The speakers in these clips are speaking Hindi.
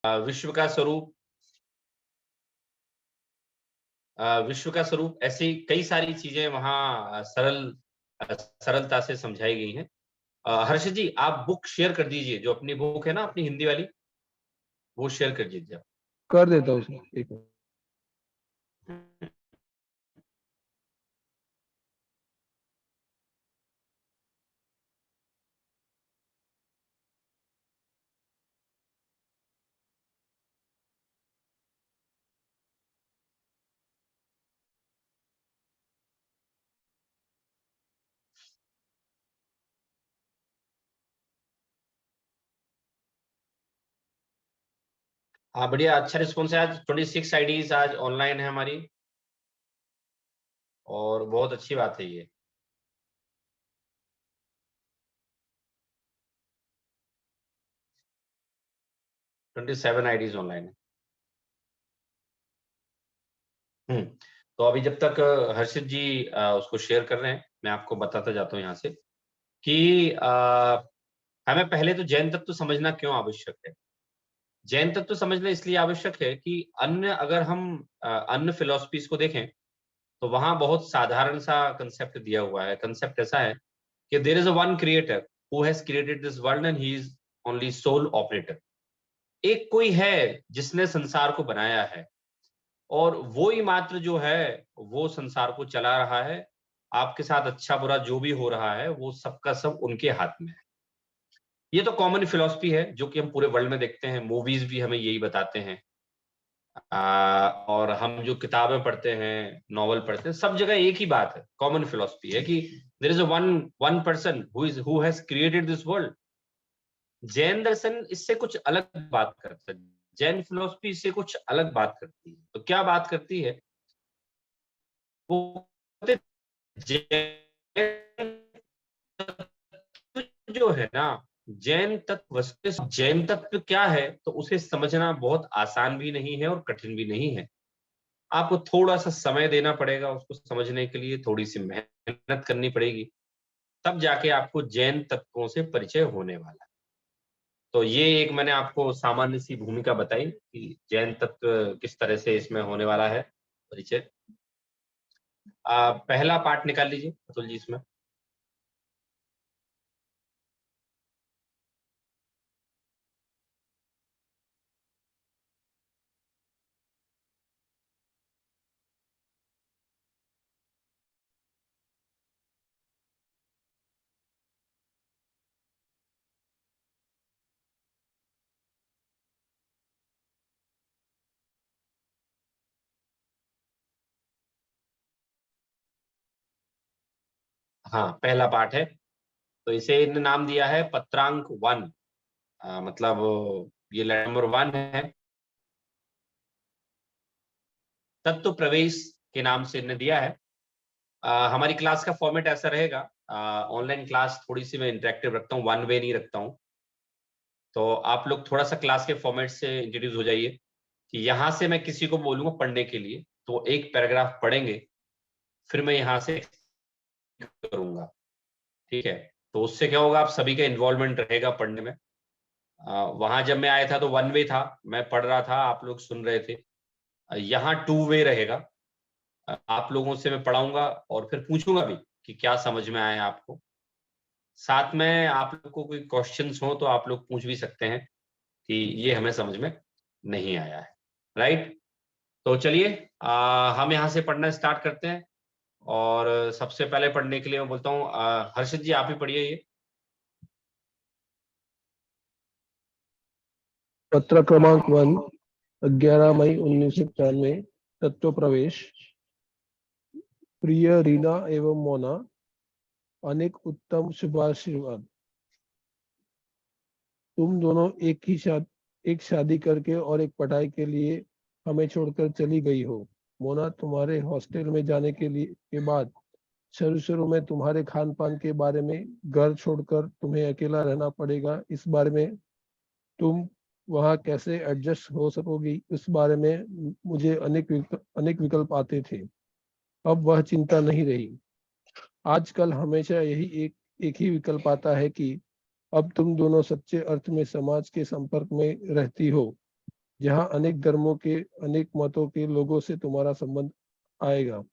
विश्व का स्वरूप, विश्व का स्वरूप, ऐसी कई सारी चीजें वहाँ सरलता से समझाई गई हैं। हर्षित जी, आप बुक शेयर कर दीजिए, जो अपनी बुक है ना, अपनी हिंदी वाली, वो शेयर कर दीजिए आप। कर देता हूँ सर, एक मिनट। हाँ, बढ़िया, अच्छा रिस्पॉन्स है। आज 26 आईडीज आज ऑनलाइन है हमारी, और बहुत अच्छी बात है ये। 27 आईडीज ऑनलाइन है। तो अभी जब तक हर्षित जी उसको शेयर कर रहे हैं, मैं आपको बताता जाता हूँ यहाँ से कि हमें पहले तो जैन तत्व समझना क्यों आवश्यक है। जैन तत्व समझना इसलिए आवश्यक है कि अन्य, अगर हम अन्य फिलोसफीज को देखें तो वहां बहुत साधारण सा कंसेप्ट दिया हुआ है। कंसेप्ट ऐसा है कि there is a one creator who has created this world and he is only sole operator. एक कोई है जिसने संसार को बनाया है, और वो ही मात्र जो है वो संसार को चला रहा है। आपके साथ अच्छा बुरा जो भी हो रहा है वो सबका सब उनके हाथ में है। ये तो कॉमन फिलॉसफी है जो कि हम पूरे वर्ल्ड में देखते हैं, मूवीज भी हमें यही बताते हैं। और हम जो किताबें पढ़ते हैं, नॉवल पढ़ते हैं, सब जगह एक ही बात है, कॉमन फिलॉसफी है कि there is a one one person who has created this world. Jain दर्शन इससे कुछ अलग बात करता है। जैन फिलोसफी इससे कुछ अलग बात करती है। तो क्या बात करती है वो, जैन तत्व जो है ना, जैन तत्व, वस्तु जैन तत्व क्या है, तो उसे समझना बहुत आसान भी नहीं है और कठिन भी नहीं है। आपको थोड़ा सा समय देना पड़ेगा उसको समझने के लिए, थोड़ी सी मेहनत करनी पड़ेगी, तब जाके आपको जैन तत्वों से परिचय होने वाला है। तो ये एक मैंने आपको सामान्य सी भूमिका बताई कि जैन तत्व किस तरह से इसमें होने वाला है परिचय। पहला पार्ट निकाल लीजिए अतुल जी इसमें। हाँ, पहला पार्ट है, तो इसे इन्होंने नाम दिया है पत्रांक 1। मतलब ये लेटर नंबर 1 है, तत्व प्रवेश के नाम से इन्होंने दिया है। हमारी क्लास का फॉर्मेट ऐसा रहेगा, ऑनलाइन क्लास थोड़ी सी मैं इंटरेक्टिव रखता हूँ, वन वे नहीं रखता हूँ। तो आप लोग थोड़ा सा क्लास के फॉर्मेट से इंट्रोड्यूस हो जाइए कि यहाँ से मैं किसी को बोलूंगा पढ़ने के लिए, तो एक पैराग्राफ पढ़ेंगे, फिर मैं यहाँ से करूंगा। ठीक है, तो उससे क्या होगा, आप सभी का इन्वॉल्वमेंट रहेगा पढ़ने में। वहां जब मैं आया था तो वन वे था, मैं पढ़ रहा था, आप लोग सुन रहे थे। यहाँ टू वे रहेगा। आप लोगों से मैं पढ़ाऊंगा और फिर पूछूंगा भी कि क्या समझ में आया आपको। साथ में आप लोग को कोई क्वेश्चंस हो तो आप लोग पूछ भी सकते हैं कि ये हमें समझ में नहीं आया है। राइट, तो चलिए हम यहाँ से पढ़ना स्टार्ट करते हैं। और सबसे पहले पढ़ने के लिए मैं बोलता हूँ हर्षित जी, आप ही पढ़िए ये। पत्र क्रमांक 1, 11 मई 1991। तत्व प्रवेश। प्रिय रीना एवं मोना, अनेक उत्तम शुभाशीर्वाद। तुम दोनों एक शादी करके और एक पढ़ाई के लिए हमें छोड़कर चली गई हो। मोना, तुम्हारे हॉस्टल में जाने के बाद शुरू शुरू में तुम्हारे खान पान के बारे में, घर छोड़कर तुम्हें अकेला रहना पड़ेगा इस बारे में, तुम वहाँ कैसे एडजस्ट हो सकोगी इस बारे में मुझे अनेक विकल्प आते थे। अब वह चिंता नहीं रही। आजकल हमेशा यही एक ही विकल्प आता है कि अब तुम दोनों सच्चे अर्थ में समाज के संपर्क में रहती हो। जहाँ अनेक धर्मों के, अनेक मतों के लोगों से तुम्हारा संबंध आएगा।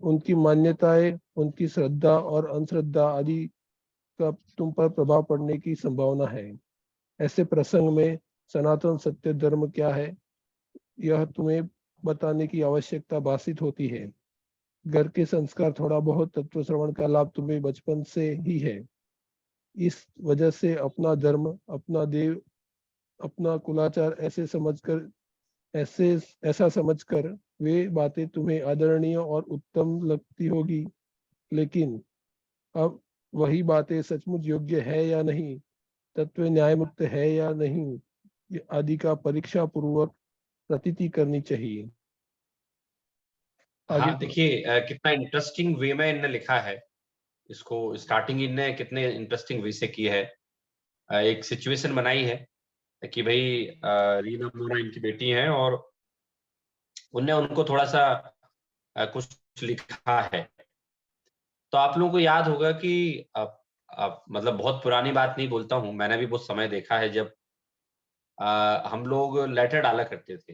उनकी मान्यताएं, उनकी श्रद्धा और अंधश्रद्धा आदि का तुम पर प्रभाव पड़ने की संभावना है। ऐसे प्रसंग में सनातन सत्य धर्म क्या है, यह तुम्हें बताने की आवश्यकता भासित होती है। घर के संस्कार, थोड़ा बहुत तत्व श्रवण का लाभ तुम्हें बचपन से ही है। इस वजह से अपना धर्म, अपना देव, अपना कुलाचार ऐसे ऐसा समझकर वे बातें तुम्हें आदरणीय और उत्तम लगती होगी। लेकिन अब वही बातें सचमुच योग्य है या नहीं, तत्व न्याय मुक्त है या नहीं, ये आदि का परीक्षा पूर्वक प्रतीति करनी चाहिए। आगे हाँ देखिए, कितना इंटरेस्टिंग वे में इनने लिखा है इसको। स्टार्टिंग इनने कितने इंटरेस्टिंग वे से की है। एक सिचुएशन बनाई है कि भाई रीना मोना इनकी बेटी हैं और उनने उनको थोड़ा सा कुछ लिखा है। तो आप लोगों को याद होगा कि मतलब बहुत पुरानी बात नहीं बोलता हूँ, मैंने भी बहुत समय देखा है जब हम लोग लेटर डाला करते थे।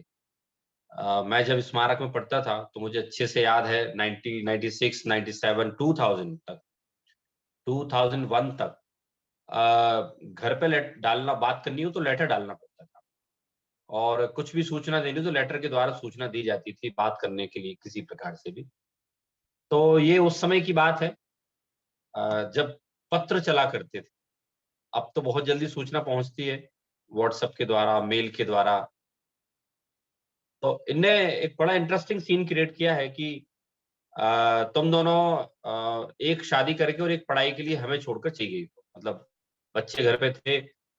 मैं जब स्मारक में पढ़ता था तो मुझे अच्छे से याद है 1996, 97, 2000 तक, 2001 तक घर पे डालना, बात करनी हो तो लेटर डालना पड़ता था। और कुछ भी सूचना देनी हो तो लेटर के द्वारा सूचना दी जाती थी, बात करने के लिए किसी प्रकार से भी। तो ये उस समय की बात है जब पत्र चला करते थे। अब तो बहुत जल्दी सूचना पहुंचती है व्हाट्सएप के द्वारा, मेल के द्वारा। तो इनने एक बड़ा इंटरेस्टिंग सीन क्रिएट किया है कि तुम दोनों एक शादी करके और एक पढ़ाई के लिए हमें छोड़कर चली गई हो। मतलब बच्चे घर पे थे,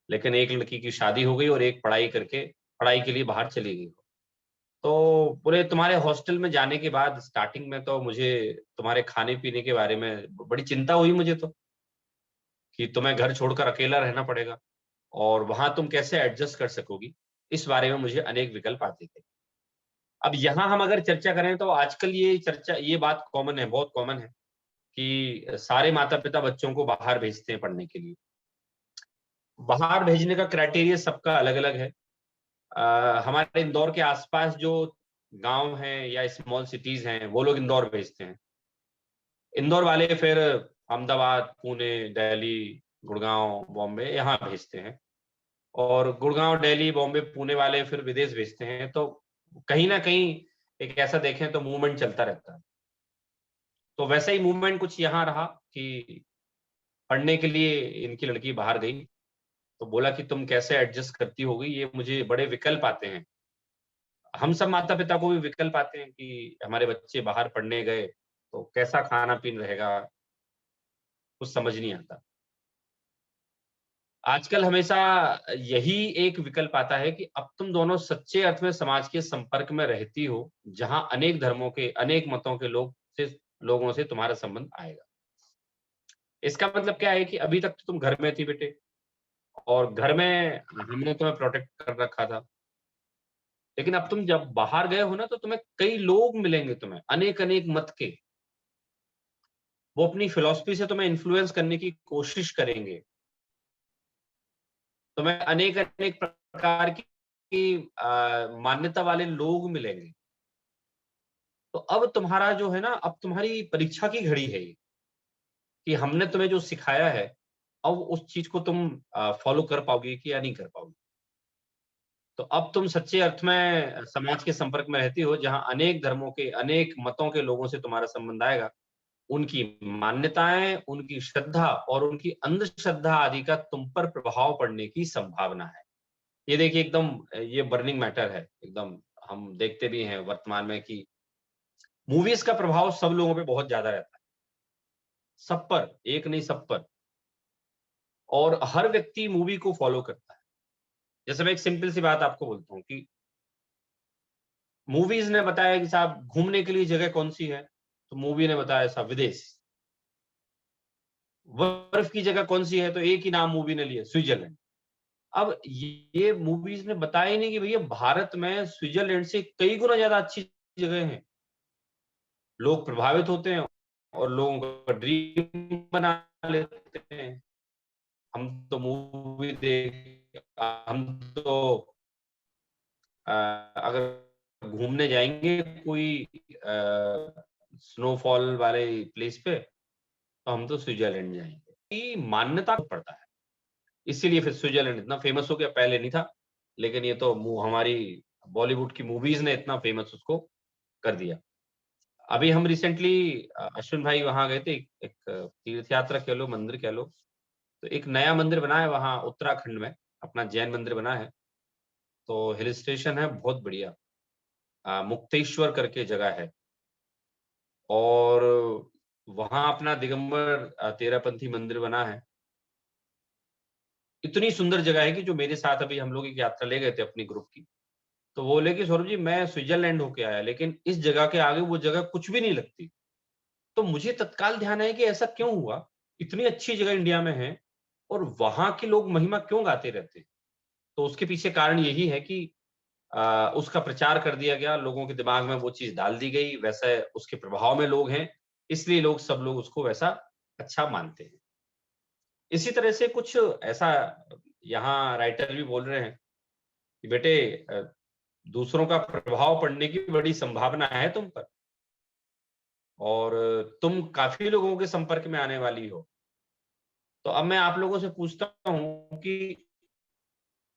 लेकिन एक लड़की की शादी हो गई और एक पढ़ाई करके, पढ़ाई के लिए बाहर चली गई हो। तो पूरे तुम्हारे हॉस्टल में जाने के बाद स्टार्टिंग में तो मुझे तुम्हारे खाने पीने के बारे में बड़ी चिंता हुई मुझे तो, कि तुम्हें घर छोड़कर अकेला रहना पड़ेगा और वहां तुम कैसे एडजस्ट कर सकोगी। इस बारे में मुझे अनेक विकल्प आते थे। अब यहाँ हम अगर चर्चा करें तो आजकल ये बात कॉमन है, बहुत कॉमन है कि सारे माता पिता बच्चों को बाहर भेजते हैं पढ़ने के लिए। बाहर भेजने का क्राइटेरिया सबका अलग अलग है। हमारे इंदौर के आसपास जो गांव हैं या स्मॉल सिटीज हैं वो लोग इंदौर भेजते हैं। इंदौर वाले फिर अहमदाबाद, पुणे, दिल्ली, गुड़गांव, बॉम्बे यहाँ भेजते हैं। और गुड़गांव, दिल्ली, बॉम्बे, पुणे वाले फिर विदेश भेजते हैं। तो कहीं ना कहीं एक ऐसा देखें तो मूवमेंट चलता रहता है। तो वैसा ही मूवमेंट कुछ यहाँ रहा कि पढ़ने के लिए इनकी लड़की बाहर गई। तो बोला कि तुम कैसे एडजस्ट करती होगी, ये मुझे बड़े विकल्प आते हैं। हम सब माता पिता को भी विकल्प आते हैं कि हमारे बच्चे बाहर पढ़ने गए तो कैसा खाना पीना रहेगा, कुछ समझ नहीं आता। आजकल हमेशा यही एक विकल्प आता है कि अब तुम दोनों सच्चे अर्थ में समाज के संपर्क में रहती हो, जहां अनेक धर्मों के, अनेक मतों के लोगों से तुम्हारा संबंध आएगा। इसका मतलब क्या है कि अभी तक तो तुम घर में थी बेटे, और घर में हमने तुम्हें प्रोटेक्ट कर रखा था। लेकिन अब तुम जब बाहर गए हो ना, तो तुम्हें कई लोग मिलेंगे, तुम्हें अनेक अनेक मत के। वो अपनी फिलॉसफी से तुम्हें इन्फ्लुएंस करने की कोशिश करेंगे। तुम्हें अनेक अनेक प्रकार की मान्यता वाले लोग मिलेंगे। तो अब तुम्हारा जो है ना, अब तुम्हारी परीक्षा की घड़ी है ये, कि हमने तुम्हें जो सिखाया है, अब उस चीज को तुम फॉलो कर पाओगे कि या नहीं कर पाओगे। तो अब तुम सच्चे अर्थ में समाज के संपर्क में रहती हो, जहां अनेक धर्मों के, अनेक मतों के लोगों से तुम्हारा संबंध आएगा। उनकी मान्यताएं, उनकी श्रद्धा और उनकी अंधश्रद्धा आदि का तुम पर प्रभाव पड़ने की संभावना है। ये देखिए, एकदम ये बर्निंग मैटर है एकदम। हम देखते भी हैं वर्तमान में कि मूवीज का प्रभाव सब लोगों पे बहुत ज्यादा रहता है, सब पर, एक नहीं सब पर। और हर व्यक्ति मूवी को फॉलो करता है। जैसे मैं एक सिंपल सी बात आपको बोलता हूँ कि मूवीज ने बताया कि साहब घूमने के लिए जगह कौन सी है, तो मूवी ने बताया साहब विदेश। बर्फ की जगह कौन सी है, तो एक ही नाम मूवी ने लिया, स्विट्जरलैंड। अब ये मूवीज ने बताया ही नहीं कि भैया भारत में स्विट्जरलैंड से कई गुना ज्यादा अच्छी जगह है। लोग प्रभावित होते हैं और लोगों का ड्रीम बना लेते हैं। हम तो मूवी देख हम तो अगर घूमने जाएंगे कोई स्नोफॉल वाले प्लेस पे, तो हम तो स्विट्जरलैंड जाएंगे। ये मान्यता पड़ता है, इसीलिए फिर स्विट्जरलैंड इतना फेमस हो गया। पहले नहीं था, लेकिन ये तो हमारी बॉलीवुड की मूवीज ने इतना फेमस उसको कर दिया। अभी हम रिसेंटली अश्विन भाई वहां गए थे, एक तीर्थ यात्रा कह लो, मंदिर कह लो, तो एक नया मंदिर बना है वहां उत्तराखंड में, अपना जैन मंदिर बना है। तो हिल स्टेशन है, बहुत बढ़िया, मुक्तेश्वर करके जगह है। और वहां अपना दिगंबर तेरापंथी मंदिर बना है। इतनी सुंदर जगह है कि जो मेरे साथ अभी हम लोग एक यात्रा ले गए थे अपनी ग्रुप की, तो वो बोले कि सौरभ जी मैं स्विट्जरलैंड होके आया, लेकिन इस जगह के आगे वो जगह कुछ भी नहीं लगती। तो मुझे तत्काल ध्यान आया कि ऐसा क्यों हुआ, इतनी अच्छी जगह इंडिया में है और वहां के लोग महिमा क्यों गाते रहते हैं। तो उसके पीछे कारण यही है कि उसका प्रचार कर दिया गया, लोगों के दिमाग में वो चीज डाल दी गई, वैसे उसके प्रभाव में लोग हैं, इसलिए लोग सब लोग उसको वैसा अच्छा मानते हैं। इसी तरह से कुछ ऐसा यहाँ राइटर भी बोल रहे हैं कि बेटे दूसरों का प्रभाव पड़ने की बड़ी संभावना है तुम पर, और तुम काफी लोगों के संपर्क में आने वाली हो। तो अब मैं आप लोगों से पूछता हूँ कि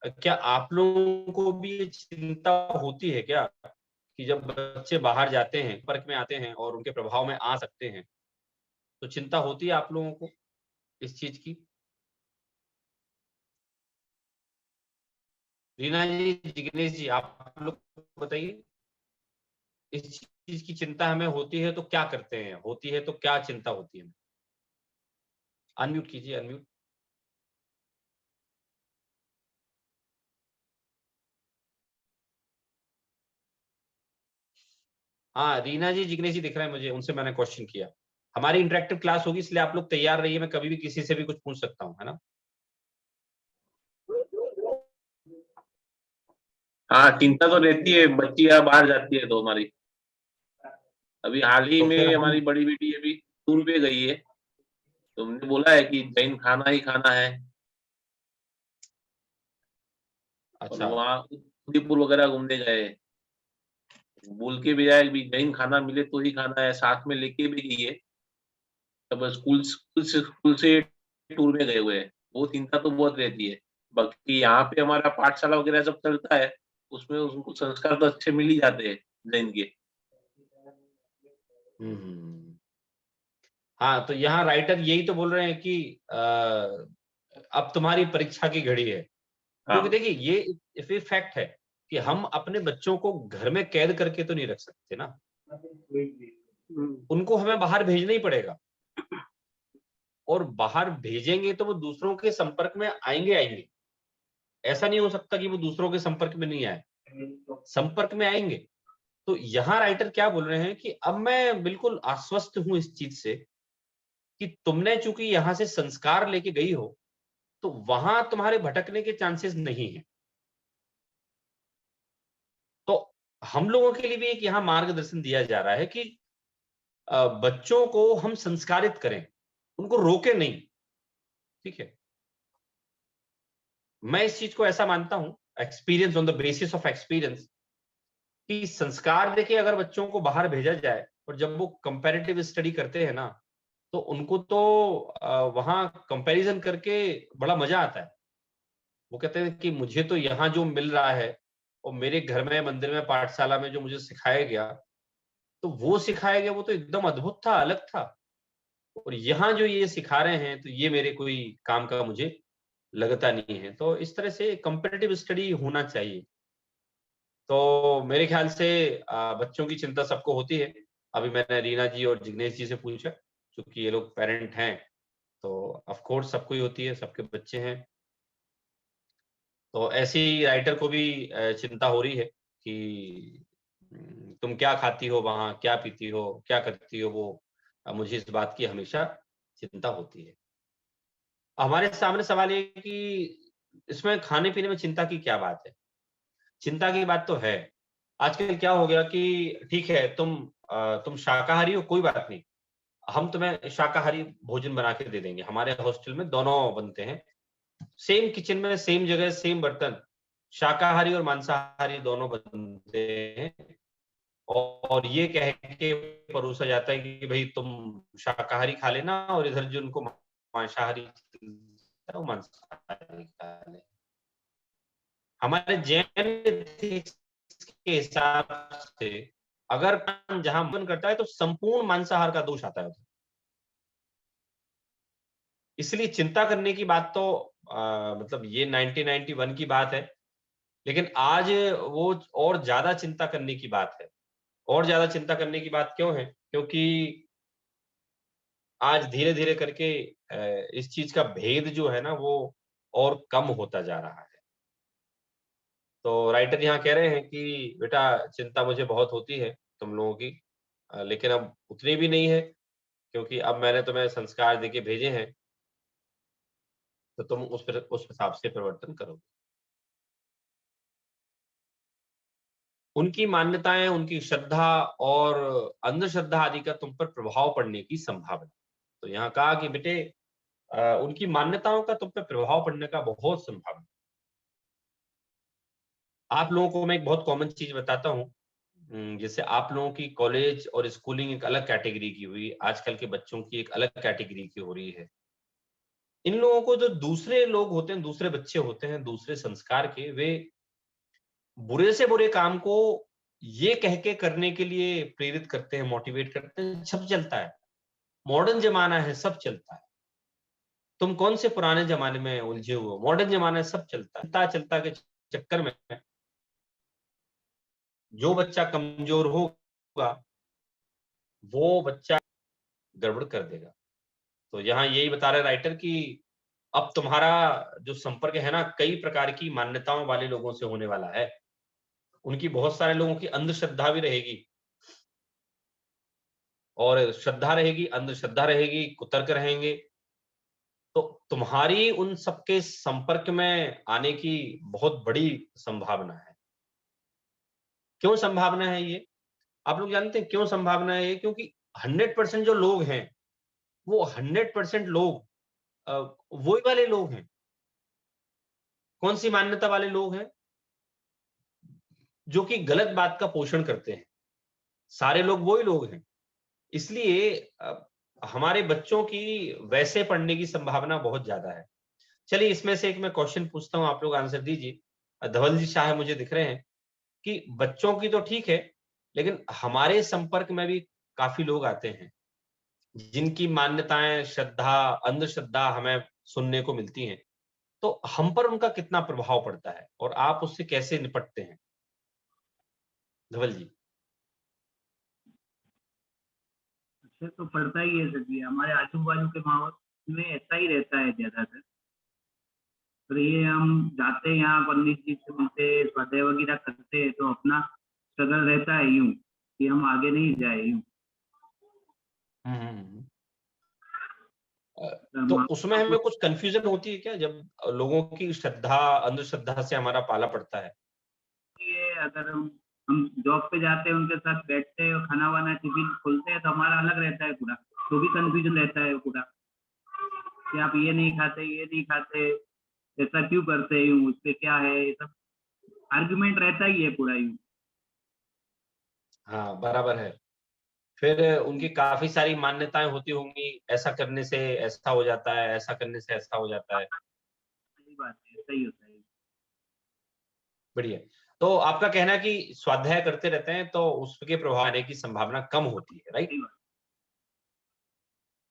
क्या आप लोगों को भी ये चिंता होती है क्या कि जब बच्चे बाहर जाते हैं, संपर्क में आते हैं और उनके प्रभाव में आ सकते हैं, तो चिंता होती है आप लोगों को इस चीज की? रीना जी, जिग्नेश जी, आप लोग बताइए, इस चीज की चिंता हमें होती है तो क्या करते हैं, होती है तो क्या चिंता होती है? अनम्यूट कीजिए, अनम्यूट। हाँ, रीना जी, जिग्नेश जी दिख रहे हैं मुझे, उनसे मैंने क्वेश्चन किया। हमारी इंटरेक्टिव क्लास होगी, इसलिए आप लोग तैयार रहिए, मैं कभी भी किसी से भी कुछ पूछ सकता हूँ, है ना? हाँ, चिंता तो रहती है, बच्ची यहाँ बाहर जाती है तो हमारी। अभी हाल ही तो फिर में हम हमारी बड़ी बेटी अभी टूर पे गई है, तो हमने बोला है कि जैन खाना ही खाना है, और अच्छा। वहाँ उदयपुर वगैरह घूमने गए। बोल के भी जाए भी जैन खाना मिले तो ही खाना है, साथ में लेके भी गई है। तब स्कूल से टूर में गए हुए हैं, वो चिंता तो बहुत रहती है। बाकी यहाँ पे हमारा पाठशाला वगैरह सब चलता है, उसमें उनको संस्कार तो अच्छे मिल ही जाते हैं जैन के। हम्म। हाँ, तो यहाँ राइटर यही तो बोल रहे हैं कि अब तुम्हारी परीक्षा की घड़ी है, क्योंकि हाँ। देखिए ये फैक्ट है कि हम अपने बच्चों को घर में कैद करके तो नहीं रख सकते ना, उनको हमें बाहर भेजना ही पड़ेगा। और बाहर भेजेंगे तो वो दूसरों के संपर्क में आएंगे आएंगे, ऐसा नहीं हो सकता कि वो दूसरों के संपर्क में नहीं आए, संपर्क में आएंगे। तो यहाँ राइटर क्या बोल रहे हैं कि अब मैं बिल्कुल आश्वस्त हूं इस चीज से कि तुमने चूंकि यहां से संस्कार लेके गई हो, तो वहां तुम्हारे भटकने के चांसेस नहीं है। तो हम लोगों के लिए भी एक यहाँ मार्गदर्शन दिया जा रहा है कि बच्चों को हम संस्कारित करें, उनको रोके नहीं। ठीक है, मैं इस चीज को ऐसा मानता हूं, experience, on the basis of experience, कि संस्कार देके अगर बच्चों को बाहर भेजा जाए और जब वो कंपैरेटिव स्टडी करते हैं ना, तो उनको तो वहां कंपैरिजन करके बड़ा मजा आता है। वो कहते हैं कि मुझे तो यहाँ जो मिल रहा है और मेरे घर में, मंदिर में, पाठशाला में जो मुझे सिखाया गया, तो वो सिखाया गया वो तो एकदम अद्भुत था, अलग था। और यहाँ जो ये सिखा रहे हैं तो ये मेरे कोई काम का मुझे लगता नहीं है। तो इस तरह से कंपैरेटिव स्टडी होना चाहिए। तो मेरे ख्याल से बच्चों की चिंता सबको होती है। अभी मैंने रीना जी और जिग्नेश जी से पूछा, क्योंकि ये लोग पेरेंट हैं, तो ऑफ कोर्स सबको ही होती है, सबके बच्चे हैं। तो ऐसी राइटर को भी चिंता हो रही है कि तुम क्या खाती हो वहां, क्या पीती हो, क्या करती हो, वो मुझे इस बात की हमेशा चिंता होती है। हमारे सामने सवाल ये है कि इसमें खाने पीने में चिंता की क्या बात है? चिंता की बात तो है। आजकल क्या हो गया कि ठीक है, तुम शाकाहारी हो, कोई बात नहीं, हम तुम्हें शाकाहारी भोजन बना के दे देंगे। हमारे हॉस्टल में दोनों बनते हैं, सेम किचन में, सेम जगह, सेम बर्तन, शाकाहारी और मांसाहारी दोनों बनते हैं, और ये कह के परोसा जाता है कि भाई तुम शाकाहारी खा लेना और इधर जो उनको मांसाहारी वो मांसाहारी खा ले। हमारे जैन ethics के हिसाब से अगर जहां मन करता है तो संपूर्ण मांसाहार का दोष आता है। इसलिए चिंता करने की बात तो मतलब ये 1991 की बात है, लेकिन आज वो और ज्यादा चिंता करने की बात है। और ज्यादा चिंता करने की बात क्यों है? क्योंकि आज धीरे-धीरे करके इस चीज का भेद जो है ना वो और कम होता जा रहा है। तो राइटर यहाँ कह रहे हैं कि बेटा चिंता मुझे बहुत होती है तुम लोगों की, लेकिन अब उतनी भी नहीं है, क्योंकि अब मैंने तुम्हें संस्कार देके भेजे हैं, तो तुम उस हिसाब से परिवर्तन करो। उनकी मान्यताएं, उनकी श्रद्धा और अंधश्रद्धा आदि का तुम पर प्रभाव पड़ने की संभावना। तो यहाँ कहा कि बेटे उनकी मान्यताओं का तुम पे प्रभाव पड़ने का बहुत संभावना। आप लोगों को मैं एक बहुत कॉमन चीज बताता हूँ, जैसे आप लोगों की कॉलेज और स्कूलिंग एक अलग कैटेगरी की हुई, आजकल के बच्चों की एक अलग कैटेगरी की हो रही है। इन लोगों को जो दूसरे लोग होते हैं, दूसरे बच्चे होते हैं, दूसरे संस्कार के, वे बुरे से बुरे काम को ये कह के करने के लिए प्रेरित करते हैं, मोटिवेट करते हैं, सब चलता है। मॉडर्न जमाना है, सब चलता है। तुम कौन से पुराने जमाने में उलझे हुए हो? मॉडर्न जमाना है, सब चलता है। चलता चलता के चक्कर में जो बच्चा कमजोर होगा वो बच्चा गड़बड़ कर देगा। तो यहाँ यही बता रहे राइटर कि अब तुम्हारा जो संपर्क है ना, कई प्रकार की मान्यताओं वाले लोगों से होने वाला है। उनकी बहुत सारे लोगों की अंधश्रद्धा भी रहेगी, और श्रद्धा रहेगी, अंधश्रद्धा रहेगी, कुतर्क रहेंगे। तो तुम्हारी उन सबके संपर्क में आने की बहुत बड़ी संभावना है। क्यों संभावना है ये? आप लोग जानते हैं क्यों संभावना है ये? क्योंकि 100% जो लोग हैं, वो 100% लोग वही वाले लोग हैं। कौन सी मान्यता वाले लोग हैं? जो कि गलत बात का पोषण करते हैं। सारे लोग वही लोग हैं। इसलिए हमारे बच्चों की वैसे पढ़ने की संभावना बहुत ज्यादा है। चलिए इसमें से एक मैं क्वेश्चन पूछता हूं, आप लोग आंसर दीजिए। धवल जी शाह मुझे दिख रहे हैं कि बच्चों की तो ठीक है, लेकिन हमारे संपर्क में भी काफी लोग आते हैं जिनकी मान्यताएं, श्रद्धा, अंधश्रद्धा हमें सुनने को मिलती हैं। तो हम पर उनका कितना प्रभाव पड़ता है और आप उससे कैसे निपटते हैं? धवल जी। असर तो पड़ता ही है सर जी। हमारे आजू बाजू के माहौल में ऐसा ही रहता है ज्यादातर। तो ये हम जाते हैं यहाँ पंडित जी से मिलते, स्वाध्याय वगैरह करते हैं, तो अपना स्ट्रगल रहता है यूं कि हम आगे नहीं जाए यूं। तो उसमें हमें कुछ कंफ्यूजन होती है क्या, जब लोगों की श्रद्धा, अंधश्रद्धा से हमारा पाला पड़ता है? ये अगर हम जॉब पे जाते हैं, उनके साथ बैठते हैं और खाना वाना टिफिन खोलते हैं, तो हमारा अलग रहता है पूरा। तो भी कंफ्यूजन रहता है पूरा कि आप ये नहीं खाते, ये नहीं खाते, ऐसा क्यों करते हैं, यूं उस पे क्या है, ये सब आर्गुमेंट रहता ही है पूरा यूं। हाँ, बराबर है। फिर उनकी काफी सारी मान्यताएं होती होंगी, ऐसा करने से ऐसा हो जाता है, ऐसा करने से ऐसा हो जाता है। सही बात है, सही होता है। बढ़िया। तो आपका कहना है कि स्वाध्याय करते रहते हैं तो उसके प्रभाव आने की संभावना कम होती है, राइट? सही बात।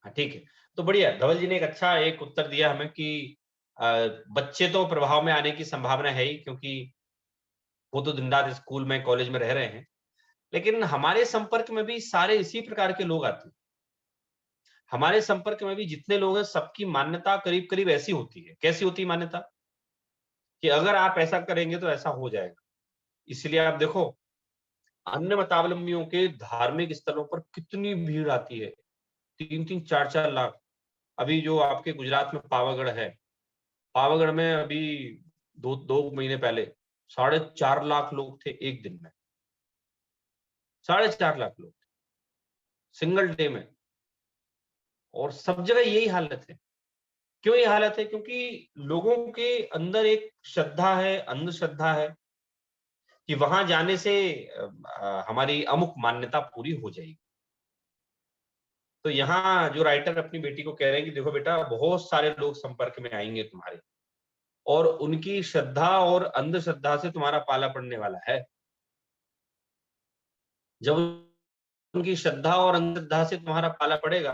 हाँ, ठीक है। तो बढ़िया, धवल जी ने एक अच्छा एक उत्तर दिया हमें कि बच्चे तो प्रभाव में आने की संभावना है ही, क्योंकि वो तो दिन रात स्कूल में, कॉलेज में रह रहे हैं। लेकिन हमारे संपर्क में भी सारे इसी प्रकार के लोग आते हैं। हमारे संपर्क में भी जितने लोग हैं, सबकी मान्यता करीब करीब ऐसी होती है। कैसी होती है मान्यता? कि अगर आप ऐसा करेंगे तो ऐसा हो जाएगा। इसलिए आप देखो, अन्य मतावलंबियों के धार्मिक स्थलों पर कितनी भीड़ आती है। 3-3, 4-4 लाख। अभी जो आपके गुजरात में पावागढ़ है, पावागढ़ में अभी 2 महीने पहले 4.5 लाख लोग थे एक दिन में। 4.5 लाख लोग सिंगल डे में। और सब जगह यही हालत है क्यों ये हालत है? क्योंकि लोगों के अंदर एक श्रद्धा है, अंधश्रद्धा है कि वहां जाने से हमारी अमुक मान्यता पूरी हो जाएगी। तो यहाँ जो राइटर अपनी बेटी को कह रहे हैं कि देखो बेटा, बहुत सारे लोग संपर्क में आएंगे तुम्हारे, और उनकी श्रद्धा और अंधश्रद्धा से तुम्हारा पाला पड़ने वाला है। जब उनकी श्रद्धा और अंधश्रद्धा से तुम्हारा पाला पड़ेगा,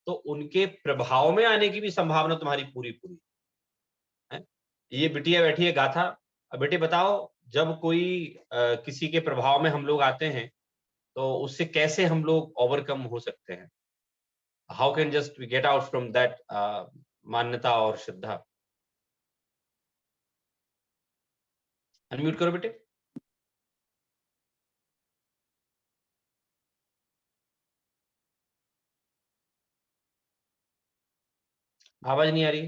तो उनके प्रभाव में आने की भी संभावना तुम्हारी पूरी पूरी है। ये बिटिया बैठी है गाथा। अब बेटे बताओ, जब कोई किसी के प्रभाव में हम लोग आते हैं, तो उससे कैसे हम लोग ओवरकम हो सकते हैं? How can just we get out from that मान्यता और श्रद्धा? अनम्यूट करो बेटे। आवाज नहीं आ रही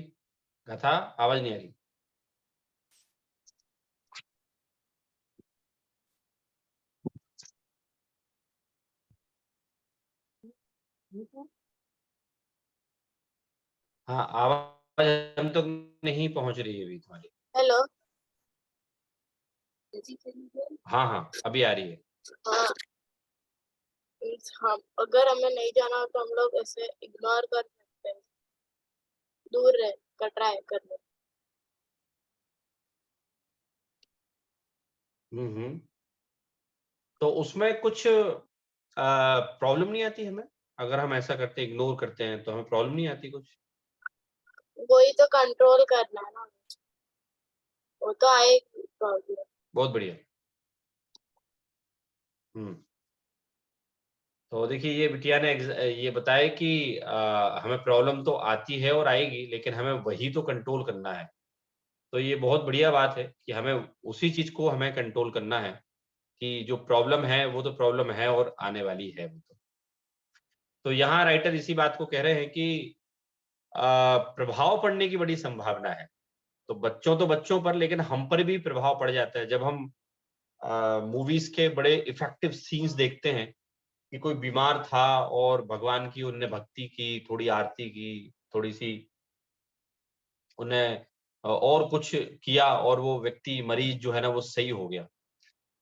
गाथा, आवाज नहीं आ रही। हाँ, आवाज हम तक नहीं पहुंच रही है अभी तुम्हारी। हेलो। हाँ हाँ, अभी आ रही है। हाँ, हाँ, अगर हमें नहीं जाना हो तो हम लोग ऐसे इग्नोर कर सकते हैं, दूर रह कर ट्राई करने। तो उसमें कुछ प्रॉब्लम नहीं आती हमें? अगर हम ऐसा करते हैं, इग्नोर करते हैं, तो हमें प्रॉब्लम नहीं आती कुछ? वही तो कंट्रोल करना है ना, वो तो आएगी प्रॉब्लम। बहुत बढ़िया। तो देखिए, ये बिटिया ने ये बताया कि हमें प्रॉब्लम तो आती है और आएगी, लेकिन हमें वही तो कंट्रोल करना है। तो ये बहुत बढ़िया बात है कि हमें उसी चीज को हमें कंट्रोल करना है कि जो प्रॉब्लम है वो तो प्रॉब्लम है और आने वाली है वो तो यहाँ राइटर इसी बात को कह रहे हैं कि प्रभाव पड़ने की बड़ी संभावना है। तो बच्चों पर, लेकिन हम पर भी प्रभाव पड़ जाता है जब हम मूवीज के बड़े इफेक्टिव सीन्स देखते हैं कि कोई बीमार था और भगवान की उनने भक्ति की, थोड़ी आरती की, थोड़ी सी उन्हें और कुछ किया, और वो व्यक्ति मरीज जो है ना वो सही हो गया।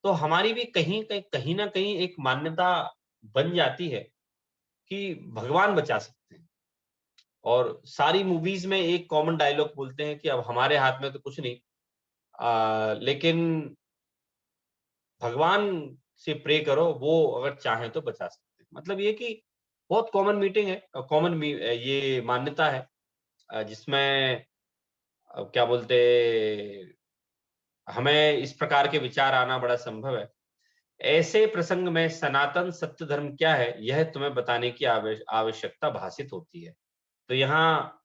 तो हमारी भी कहीं ना कहीं एक मान्यता बन जाती है कि भगवान बचा सकते हैं, और सारी मूवीज में एक कॉमन डायलॉग बोलते हैं कि अब हमारे हाथ में तो कुछ नहीं, लेकिन भगवान से प्रे करो, वो अगर चाहें तो बचा सकते हैं। मतलब ये कि बहुत कॉमन मीटिंग है, कॉमन ये मान्यता है, जिसमें क्या बोलते, हमें इस प्रकार के विचार आना बड़ा संभव है। ऐसे प्रसंग में सनातन सत्य धर्म क्या है, यह तुम्हें बताने की आवश्यकता भासित होती है। तो यहाँ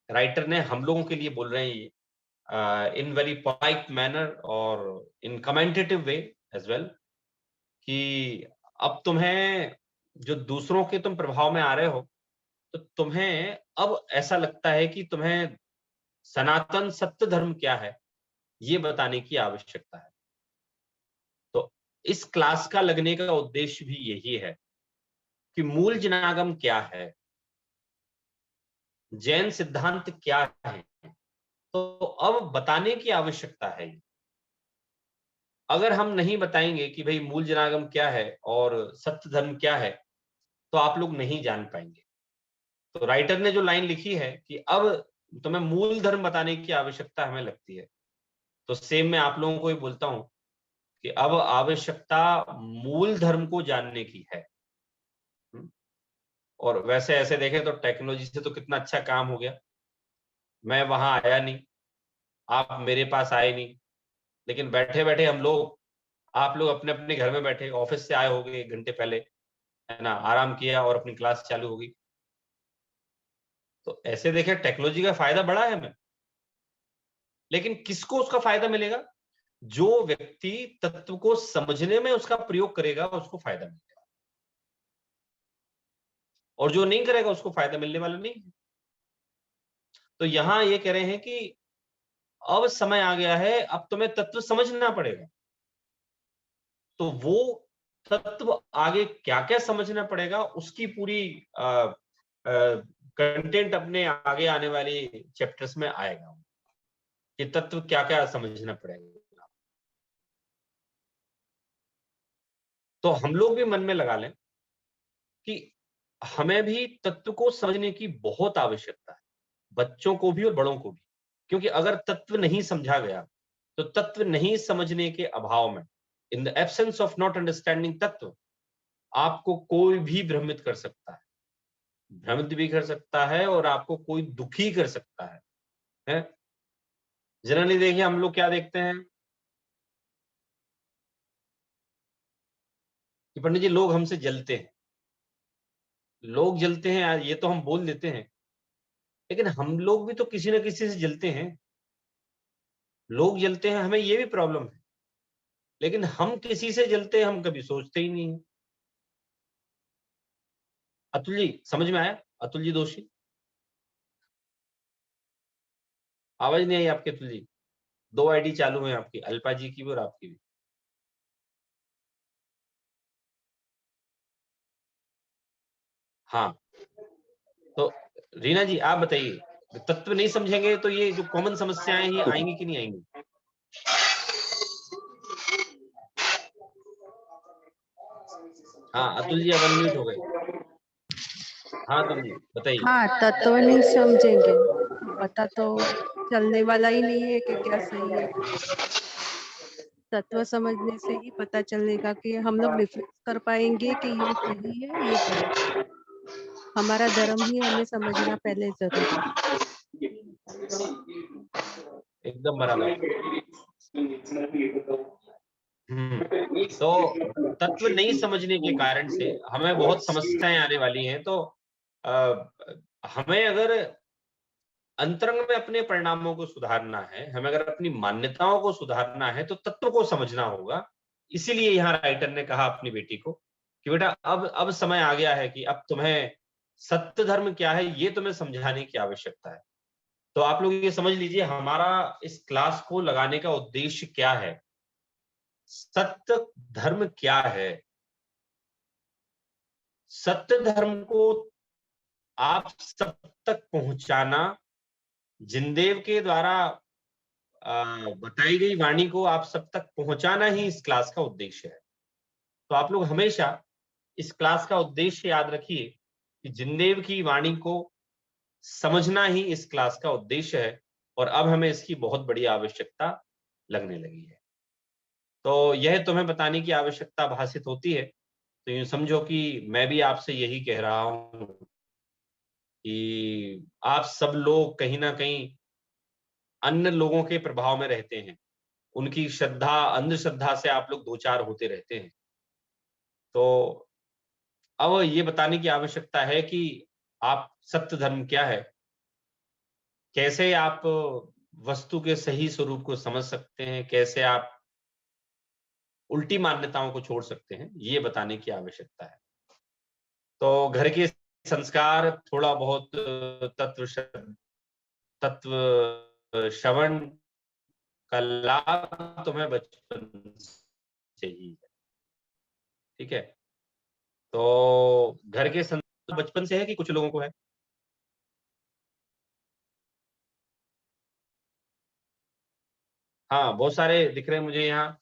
राइटर ने हम लोगों के लिए बोल रहे हैं ये इन वेरी पोलाइट मैनर और इन कमेंटेटिव वे एज वेल, कि अब तुम्हें जो दूसरों के तुम प्रभाव में आ रहे हो, तो तुम्हें अब ऐसा लगता है कि तुम्हें सनातन सत्य धर्म क्या है ये बताने की आवश्यकता है। तो इस क्लास का लगने का उद्देश्य भी यही है कि मूल जनागम क्या है, जैन सिद्धांत क्या है, तो अब बताने की आवश्यकता है। अगर हम नहीं बताएंगे कि भाई मूल जनागम क्या है और सत्य धर्म क्या है, तो आप लोग नहीं जान पाएंगे। तो राइटर ने जो लाइन लिखी है कि अब तुम्हें मूल धर्म बताने की आवश्यकता हमें लगती है, तो सेम मैं आप लोगों को ही बोलता हूं कि अब आवश्यकता मूल धर्म को जानने की है। और वैसे ऐसे देखें तो टेक्नोलॉजी से तो कितना अच्छा काम हो गया। मैं वहां आया नहीं, आप मेरे पास आए नहीं, लेकिन बैठे बैठे हम लोग, आप लोग अपने अपने घर में बैठे, ऑफिस से आए होंगे 1 घंटे पहले, है ना, आराम किया और अपनी क्लास चालू हो गई। तो ऐसे देखें टेक्नोलॉजी का फायदा बड़ा है हमें, लेकिन किसको उसका फायदा मिलेगा? जो व्यक्ति तत्व को समझने में उसका प्रयोग करेगा उसको फायदा मिलेगा, और जो नहीं करेगा उसको फायदा मिलने वाला नहीं है। तो यहां ये कह रहे हैं कि अब समय आ गया है, अब तुम्हें तत्व समझना पड़ेगा। तो वो तत्व आगे क्या क्या समझना पड़ेगा, उसकी पूरी कंटेंट अपने आगे आने वाली चैप्टर्स में आएगा कि तत्व क्या क्या समझना पड़ेगा। तो हम लोग भी मन में लगा लें कि हमें भी तत्व को समझने की बहुत आवश्यकता है, बच्चों को भी और बड़ों को भी। क्योंकि अगर तत्व नहीं समझा गया तो तत्व नहीं समझने के अभाव में, in the absence of not understanding तत्व, आपको कोई भी भ्रमित कर सकता है, भ्रमित भी कर सकता है और आपको कोई दुखी कर सकता है? जनरली देखिए हम लोग क्या देखते हैं कि पंडित जी लोग हमसे जलते हैं, लोग जलते हैं यार, ये तो हम बोल देते हैं, लेकिन हम लोग भी तो किसी न किसी से जलते हैं। लोग जलते हैं, हमें ये भी प्रॉब्लम है, लेकिन हम किसी से जलते हैं हम कभी सोचते ही नहीं है। अतुल जी समझ में आया? अतुल जी दोषी, आवाज नहीं आई आपके? अतुल जी, 2 आईडी चालू है आपकी, अल्पा जी की भी और आपकी भी। हाँ, तो रीना जी आप बताइए, तत्व नहीं समझेंगे तो ये जो कॉमन समस्याएं हैं ये आएंगी कि नहीं आएंगी? हाँ अतुल जी अब अनम्यूट हो गए। हाँ अतुल जी बताइए। हाँ, तत्व नहीं समझेंगे, पता तो चलने वाला ही नहीं है कि क्या सही है। तत्व समझने से ही पता चलेगा कि हम लोग डिफरेंस कर पाएंगे कि ये सही है ये गलत है। हमारा धर्म ही हमें समझना पहले जरूरी है। एकदम बराबर। तो तत्व नहीं समझने के कारण से हमें बहुत समस्याएं आने वाली हैं। तो हमें अगर अंतरंग में अपने परिणामों को सुधारना है, हमें अगर अपनी मान्यताओं को सुधारना है तो तत्व को समझना होगा। इसीलिए यहाँ राइटर ने कहा अपनी बेटी को कि बेटा अब समय आ गया है कि अब तुम्हें सत्य धर्म क्या है ये तुम्हें समझाने की आवश्यकता है। तो आप लोग ये समझ लीजिए हमारा इस क्लास को लगाने का उद्देश्य क्या है। सत्य धर्म क्या है? सत्य धर्म को आप सब तक पहुंचाना, जिनदेव के द्वारा बताई गई वाणी को आप सब तक पहुंचाना ही इस क्लास का उद्देश्य है। तो आप लोग हमेशा इस क्लास का उद्देश्य याद रखिए कि जिनदेव की वाणी को समझना ही इस क्लास का उद्देश्य है, और अब हमें इसकी बहुत बड़ी आवश्यकता लगने लगी है। तो यह तुम्हें बताने की आवश्यकता भासित होती है, तो यूं समझो कि मैं भी आपसे यही कह रहा हूं कि आप सब लोग कहीं ना कहीं अन्य लोगों के प्रभाव में रहते हैं, उनकी श्रद्धा अंधश्रद्धा से आप लोग दो चार होते रहते हैं। तो अब ये बताने की आवश्यकता है कि आप सत्य धर्म क्या है, कैसे आप वस्तु के सही स्वरूप को समझ सकते हैं, कैसे आप उल्टी मान्यताओं को छोड़ सकते हैं, ये बताने की आवश्यकता है। तो घर के संस्कार, थोड़ा बहुत तत्व श्रवण का लाभ तुम्हें बचपन से ही है, ठीक है? तो घर के संस्कार बचपन से है कि कुछ लोगों को है? हाँ बहुत सारे दिख रहे हैं मुझे यहाँ।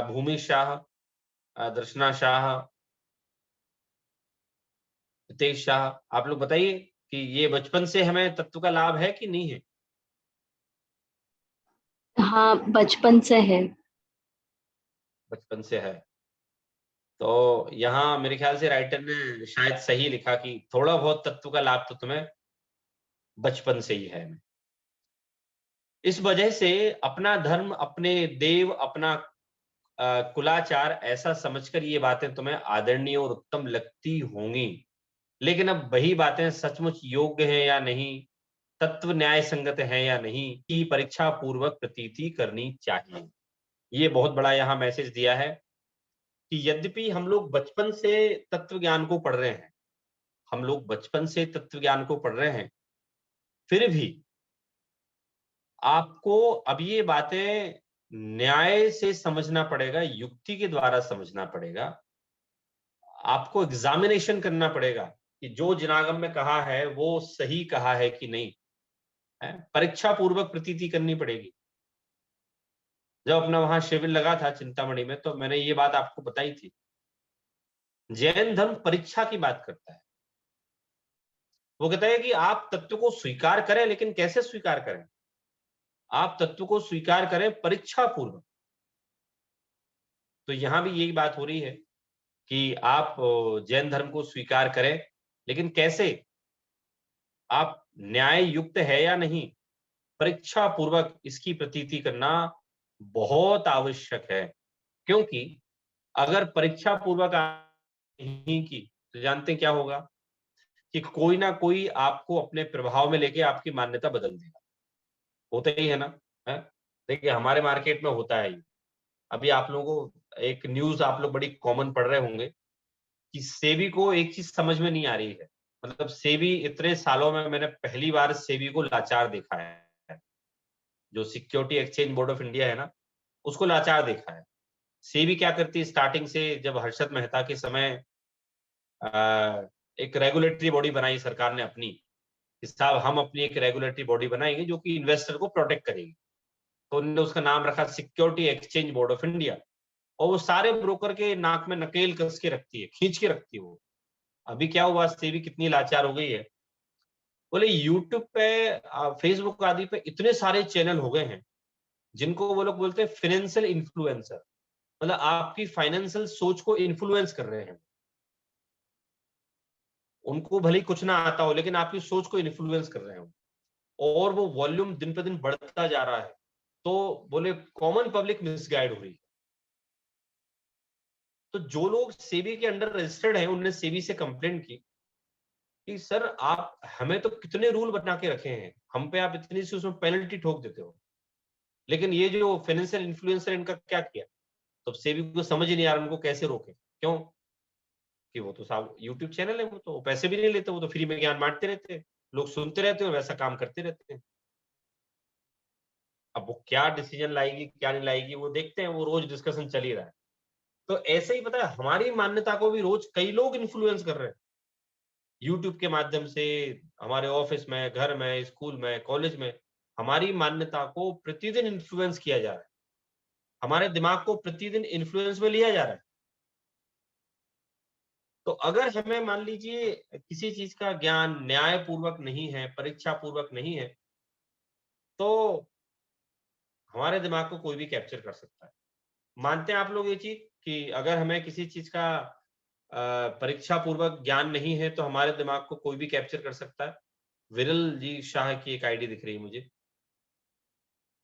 भूमि शाह, दर्शना शाह, हितेश शाह, आप लोग बताइए कि ये बचपन से हमें तत्व का लाभ है कि नहीं है? हाँ, बचपन से है। बचपन से है। तो यहाँ मेरे ख्याल से राइटर ने शायद सही लिखा कि थोड़ा बहुत तत्व का लाभ तो तुम्हें बचपन से ही है। इस वजह से अपना धर्म, अपने देव, अपना कुलाचार ऐसा समझकर ये बातें तुम्हें आदरणीय और उत्तम लगती होंगी, लेकिन अब वही बातें सचमुच योग्य हैं या नहीं, तत्व न्याय संगत है या नहीं, की परीक्षा पूर्वक प्रतीति करनी चाहिए। ये बहुत बड़ा यहाँ मैसेज दिया है कि यद्यपि हम लोग बचपन से तत्व ज्ञान को पढ़ रहे हैं, हम लोग बचपन से तत्व ज्ञान को पढ़ रहे हैं, फिर भी आपको अब ये बातें न्याय से समझना पड़ेगा, युक्ति के द्वारा समझना पड़ेगा, आपको एग्जामिनेशन करना पड़ेगा कि जो जिनागम में कहा है वो सही कहा है कि नहीं, है परीक्षा पूर्वक प्रतीति करनी पड़ेगी। जब अपना वहां शिविर लगा था चिंतामणि में, तो मैंने ये बात आपको बताई थी। जैन धर्म परीक्षा की बात करता है। वो कहता है कि आप तत्व को स्वीकार करें, लेकिन कैसे स्वीकार करें? आप तत्व को स्वीकार करें परीक्षा पूर्वक। तो यहां भी यही बात हो रही है कि आप जैन धर्म को स्वीकार करें, लेकिन कैसे? आप न्याय युक्त है या नहीं, परीक्षा पूर्वक इसकी प्रतीति करना बहुत आवश्यक है। क्योंकि अगर परीक्षा पूर्वक नहीं की तो जानते हैं क्या होगा कि कोई ना कोई आपको अपने प्रभाव में लेके आपकी मान्यता बदल देगा। होता ही है ना, है? देखिए हमारे मार्केट में होता है ये। अभी आप लोगों को एक न्यूज आप लोग बड़ी कॉमन पढ़ रहे होंगे कि सेबी को एक चीज समझ में नहीं आ रही है। मतलब सेबी इतने सालों में मैंने पहली बार सेबी को लाचार देखा है। जो security exchange board of India है ना, उसको लाचार देखा है। सेबी क्या करती है स्टार्टिंग से, जब हर्षद मेहता के समय एक रेगुलेटरी बॉडी बनाई सरकार ने अपनी, कि साहब हम अपनी एक रेगुलेटरी बॉडी बनाएंगे जो कि इन्वेस्टर को प्रोटेक्ट करेगी। तो उन्होंने उसका नाम रखा security exchange board of India. और वो सारे ब्रोकर के नाक में नकेल कस के रखती है, खींच के रखती है वो। अभी क्या हुआ, सेबी कितनी लाचार हो गई है, बोले यूट्यूब पे फेसबुक आदि पे इतने सारे चैनल हो गए हैं जिनको वो लोग बोलते हैं फाइनेंशियल इन्फ्लुएंसर। मतलब आपकी फाइनेंशियल सोच को इन्फ्लुएंस कर रहे हैं। उनको भले ही कुछ ना आता हो, लेकिन आपकी सोच को इन्फ्लुएंस कर रहे हो, और वो वॉल्यूम दिन पे दिन बढ़ता जा रहा है। तो बोले कॉमन पब्लिक मिसगाइड हो रही है। तो जो लोग सेबी के अंडर रजिस्टर्ड हैं, उन्होंने सेबी से कंप्लेंट की कि सर आप हमें तो कितने रूल बना के रखे हैं, हम पे आप इतनी सी उसमें पेनल्टी ठोक देते हो, लेकिन ये जो फाइनेंशियल इन्फ्लुएंसर इनका क्या किया? तो सेबी को समझ ही नहीं आ रहा उनको कैसे रोके। क्यों? कि वो तो साहब यूट्यूब चैनल है, वो तो पैसे भी नहीं लेते, वो तो फ्री में ज्ञान बांटते रहते हैं, लोग सुनते रहते हैं और वैसा काम करते रहते हैं। अब वो क्या डिसीजन लाएगी क्या नहीं लाएगी वो देखते हैं, वो रोज डिस्कशन चल ही रहा है। तो ऐसे ही पता है हमारी मान्यता को भी रोज कई लोग इन्फ्लुएंस कर रहे हैं यूट्यूब के माध्यम से। हमारे ऑफिस में, घर में, स्कूल में, कॉलेज में हमारी मान्यता को प्रतिदिन इन्फ्लुएंस किया जा रहा है। हमारे दिमाग को प्रतिदिन इन्फ्लुएंस में लिया जा रहा है। तो अगर हमें मान लीजिए किसी चीज का ज्ञान न्याय पूर्वक नहीं है, परीक्षा पूर्वक नहीं है, तो हमारे दिमाग को कोई भी कैप्चर कर सकता है। मानते हैं आप लोग ये चीज कि अगर हमें किसी चीज का परीक्षा पूर्वक ज्ञान नहीं है तो हमारे दिमाग को कोई भी कैप्चर कर सकता है? विरल जी शाह की एक आईडी दिख रही है मुझे,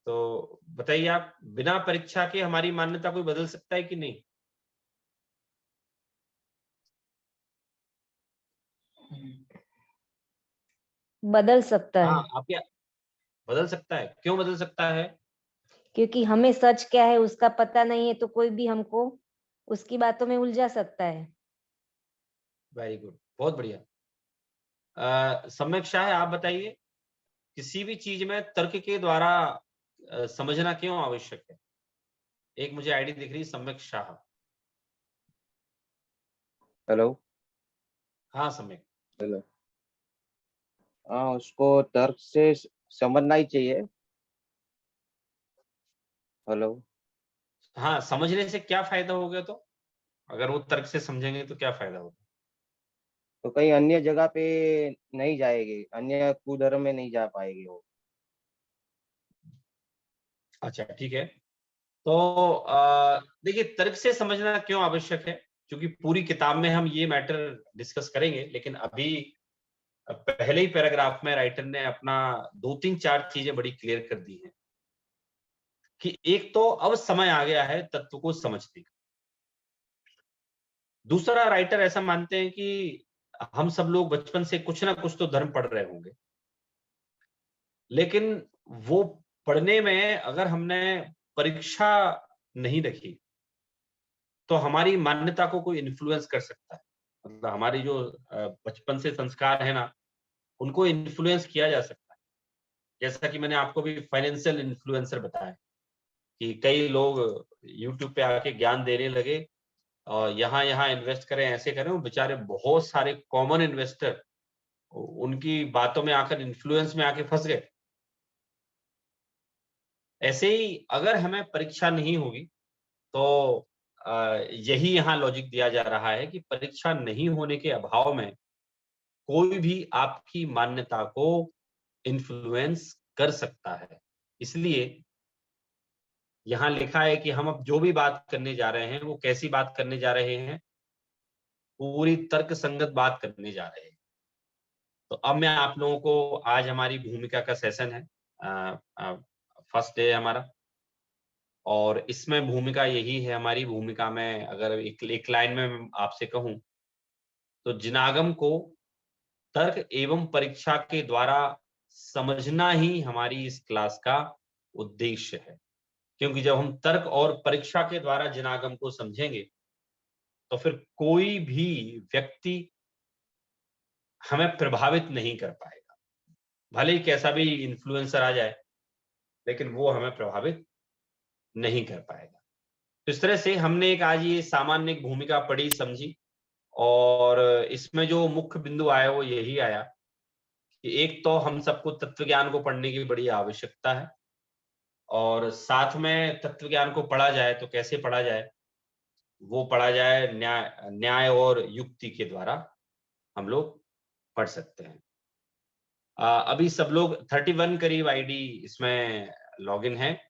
तो बताइए आप, बिना परीक्षा के हमारी मान्यता कोई बदल सकता है कि नहीं? बदल सकता हाँ, है, आप क्या बदल सकता है? क्यों बदल सकता है? क्योंकि हमें सच क्या है उसका पता नहीं है, तो कोई भी हमको उसकी बातों में उलझा सकता है। वेरी गुड, बहुत बढ़िया। सम्यक शाह आप बताइए, किसी भी चीज में तर्क के द्वारा समझना क्यों आवश्यक है? एक मुझे आईडी दिख रही है सम्यक शाह। हेलो। हाँ सम्यक। हेलो। हाँ, उसको तर्क से समझना ही चाहिए। हेलो। हाँ, समझने से क्या फायदा हो गया? तो अगर वो तर्क से समझेंगे तो क्या फायदा होगा? तो कहीं अन्य जगह पे नहीं जाएगी, अन्य कुधर्म में नहीं जा पाएगी वो। अच्छा ठीक है। तो देखिए तर्क से समझना क्यों आवश्यक है, क्योंकि पूरी किताब में हम ये मैटर डिस्कस करेंगे, लेकिन अभी पहले ही पैराग्राफ में राइटर ने अपना 2-3-4 चीजें बड़ी क्लियर कर दी हैं कि एक तो अब समय आ गया है तत्व को समझने का। दूसरा, राइटर ऐसा मानते हैं कि हम सब लोग बचपन से कुछ ना कुछ तो धर्म पढ़ रहे होंगे, लेकिन वो पढ़ने में अगर हमने परीक्षा नहीं रखी तो हमारी मान्यता को कोई इन्फ्लुएंस कर सकता है। मतलब हमारी जो बचपन से संस्कार है ना, उनको इन्फ्लुएंस किया जा सकता है। जैसा कि मैंने आपको भी फाइनेंशियल इन्फ्लुएंसर बताया कि कई लोग यूट्यूब पे आके ज्ञान देने लगे और यहाँ इन्वेस्ट करें, ऐसे करें, वो बेचारे बहुत सारे कॉमन इन्वेस्टर उनकी बातों में आकर इन्फ्लुएंस में आके फंस गए। ऐसे ही अगर हमें परीक्षा नहीं होगी तो यही यहाँ लॉजिक दिया जा रहा है कि परीक्षा नहीं होने के अभाव में कोई भी आपकी मान्यता को इन्फ्लुएंस कर सकता है। इसलिए यहाँ लिखा है कि हम अब जो भी बात करने जा रहे हैं वो कैसी बात करने जा रहे हैं, पूरी तर्क संगत बात करने जा रहे हैं। तो अब मैं आप लोगों को, आज हमारी भूमिका का सेशन है, फर्स्ट डे है हमारा, और इसमें भूमिका यही है हमारी। भूमिका में अगर एक लाइन में आपसे कहूं तो जिनागम को तर्क एवं परीक्षा के द्वारा समझना ही हमारी इस क्लास का उद्देश्य है। क्योंकि जब हम तर्क और परीक्षा के द्वारा जिनागम को समझेंगे तो फिर कोई भी व्यक्ति हमें प्रभावित नहीं कर पाएगा। भले ही कैसा भी इन्फ्लुएंसर आ जाए, लेकिन वो हमें प्रभावित नहीं कर पाएगा। तो इस तरह से हमने आज ये सामान्य एक भूमिका पढ़ी, समझी, और इसमें जो मुख्य बिंदु आया वो यही आया कि एक तो हम सबको तत्व ज्ञान को पढ़ने की बड़ी आवश्यकता है, और साथ में तत्व ज्ञान को पढ़ा जाए तो कैसे पढ़ा जाए, वो पढ़ा जाए न्याय और युक्ति के द्वारा हम लोग पढ़ सकते हैं। अभी सब लोग 31 करीब आईडी इसमें लॉगिन है,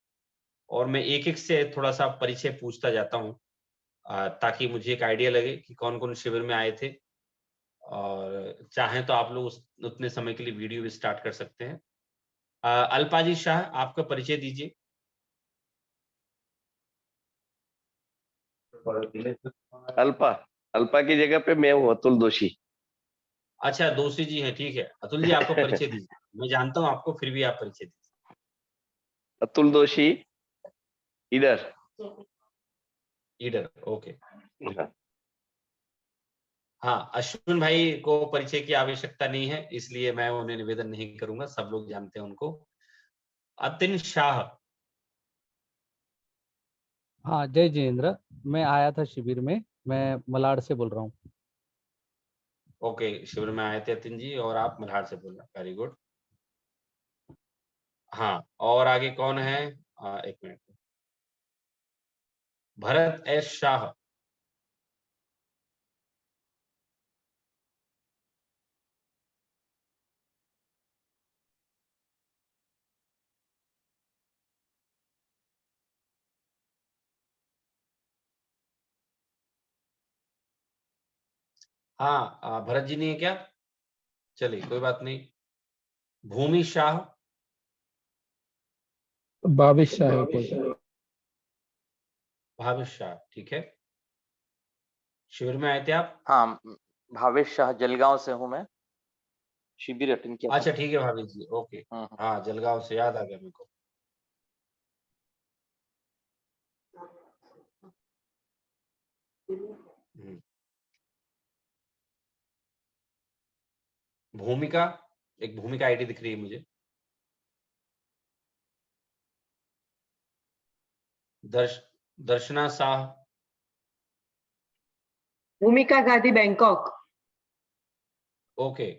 और मैं एक एक से थोड़ा सा परिचय पूछता जाता हूँ ताकि मुझे एक आइडिया लगे कि कौन कौन शिविर में आए थे, और चाहें तो आप लोग उतने समय के लिए वीडियो भी स्टार्ट कर सकते हैं। अल्पाजी शाह, आपका परिचय दीजिए। अल्पा की जगह पे मैं हूँ अतुल दोषी। अच्छा, दोषी जी हैं, ठीक है। अतुल जी आपका परिचय दीजिए। मैं जानता हूँ आपको, फिर भी आप परिचय दीजिए। अतुल दोषी, इधर ओके। हाँ, अश्विन भाई को परिचय की आवश्यकता नहीं है, इसलिए मैं उन्हें निवेदन नहीं करूंगा, सब लोग जानते हैं उनको। अतिन शाह। हाँ, जय जिनेन्द्र। मैं आया था शिविर में, मैं मलाड से बोल रहा हूँ। ओके, शिविर में आए थे अतिन जी, और आप मल्हार से बोल रहे हैं, वेरी गुड। हाँ, और आगे कौन है? एक मिनट। भरत एस शाह। हाँ, भरत जी नहीं है क्या? चलिए, कोई बात नहीं। भूमि शाह। भावेश शाह है ऊपर। भावेश शाह, ठीक है। शिविर में आए थे आप? हाँ, भावेश शाह, जलगांव से हूँ मैं। शिविर अटेंड किया था। अच्छा, ठीक है भावेश जी, ओके। हाँ, जलगांव से याद आ गया मेरे को। भूमिका, एक भूमिका आईडी दिख रही है मुझे। दर्शना शाह। भूमिका गांधी, बैंकॉक। ओके,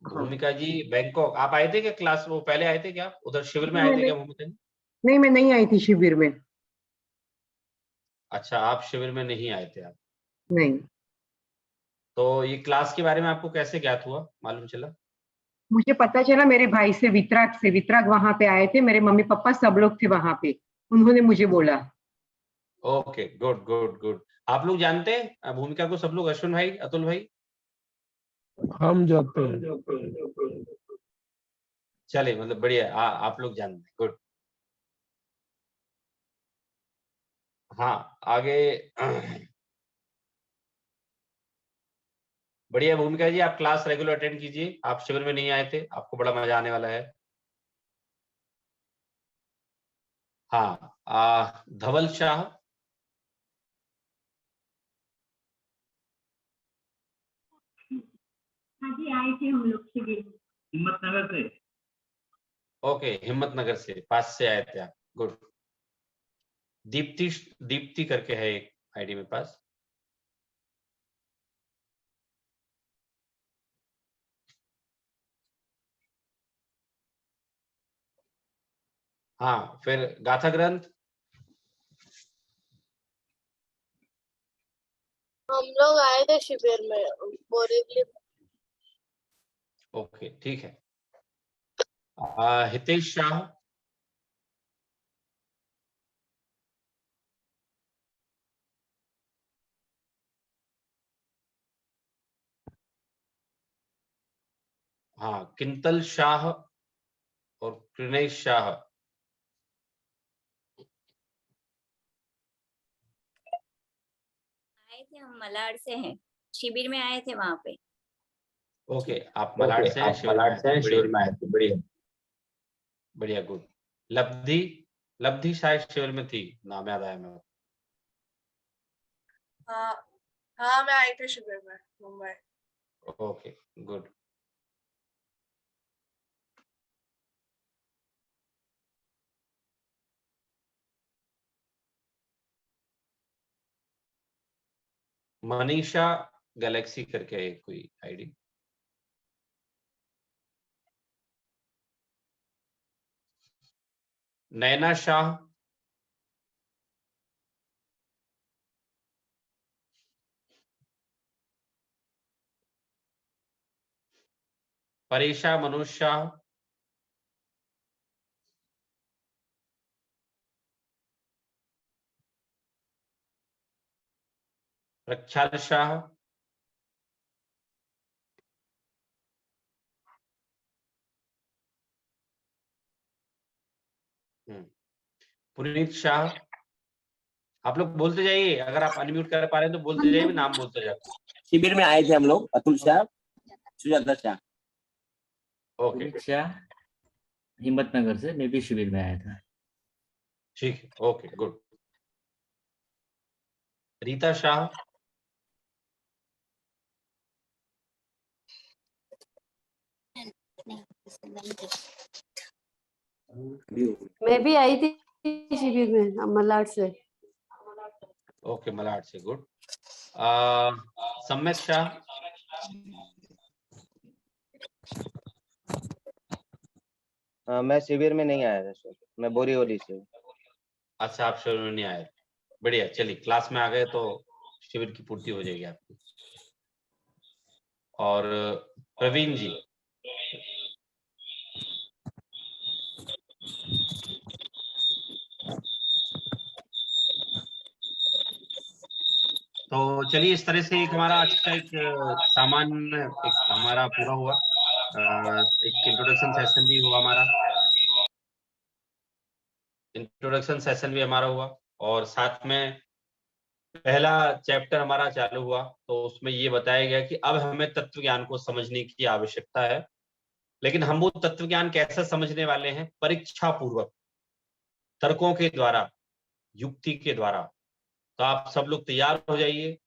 भूमिका जी बैंकॉक। आप आए थे क्या क्लास? वो पहले आए थे क्या आप उधर शिविर में आए थे क्या भूमिका जी? नहीं, मैं नहीं आई थी शिविर में। अच्छा, आप शिविर में नहीं आए थे आप? नहीं। तो ये क्लास के बारे में आपको कैसे ज्ञात हुआ, मालूम चला? मुझे पता चला मेरे भाई से, वितराग वहां पे आए थे, मेरे मम्मी पापा सब लोग थे वहां पे, उन्होंने मुझे बोला। Okay, good good good. आप लोग जानते हैं भूमिका को सब लोग? अश्विन भाई, अतुल भाई? हम जानते हैं। चलिए, मतलब बढ़िया, आप लोग जानते हैं, गुड। हाँ, आगे बढ़िया। भूमिका जी, आप क्लास रेगुलर अटेंड कीजिए, आप शिविर में नहीं आए थे, आपको बड़ा मजा आने वाला है। हाँ, धवल शाह। हाँ जी, आए थे हम लोग शिविर में। हिम्मतनगर से। ओके, हिम्मतनगर से, पास से आए थे आप, गुड। दीप्ति करके है एक आईडी में पास। हाँ, फिर गाथा ग्रंथ। हम लोग आए थे शिविर में बोरीवली में। ओके, ठीक है। हितेश शाह। हाँ, किंतल शाह और कृणेश शाह। आए थे, हम मलाड से हैं, शिविर में आए थे वहां पे। ओके, आप मलाड से हैं, शिविर में आए थे। बढ़िया, बढ़िया, गुड। लब्धि, लब्धि शायद शिविर में थी, नाम याद आया मेरे को। हाँ मैं आई थी शिविर में Mumbai. Okay, good. Manisha Galaxy करके है कोई आईडी। नैना शाह। परेशा मनोज शाह। प्रख्याल शाह। पुनीत शाह। आप लोग बोलते जाइए, अगर आप अनम्यूट कर पा रहे हैं तो बोलते जाइए, नाम बोलते जाइए। शिविर में आए थे हम लोग, अतुल शाह, सुजाता शाह। ओके, शाह हिम्मतनगर से, मैं भी शिविर में आया था। ठीक है, ओके, गुड। रीता शाह। मैं भी आई थी शिविर में मलाड से। ओके, मलाड से, गुड। सम्यक शाह। मैं शिविर में नहीं आया था सर, मैं बोरीवली से हूँ। अच्छा, आप शिविर में नहीं आए। बढ़िया, चलिए, क्लास में आ गए तो शिविर की पूर्ति हो जाएगी आपकी। और प्रवीण जी। तो चलिए, इस तरह से एक हमारा आज का एक सामान्य एक हमारा पूरा हुआ। एक इंट्रोडक्शन सेशन भी हुआ हमारा। इंट्रोडक्शन सेशन भी हमारा हुआ, और साथ में पहला चैप्टर हमारा चालू हुआ, तो उसमें ये बताया गया कि अब हमें तत्व ज्ञान को समझने की आवश्यकता है। लेकिन हम वो तत्व ज्ञान कैसे समझने वाले हैं? परीक्षा पूर्वक, तर्कों के द्वारा, युक्ति के द्वारा। तो आप सब लोग तैयार हो जाइए,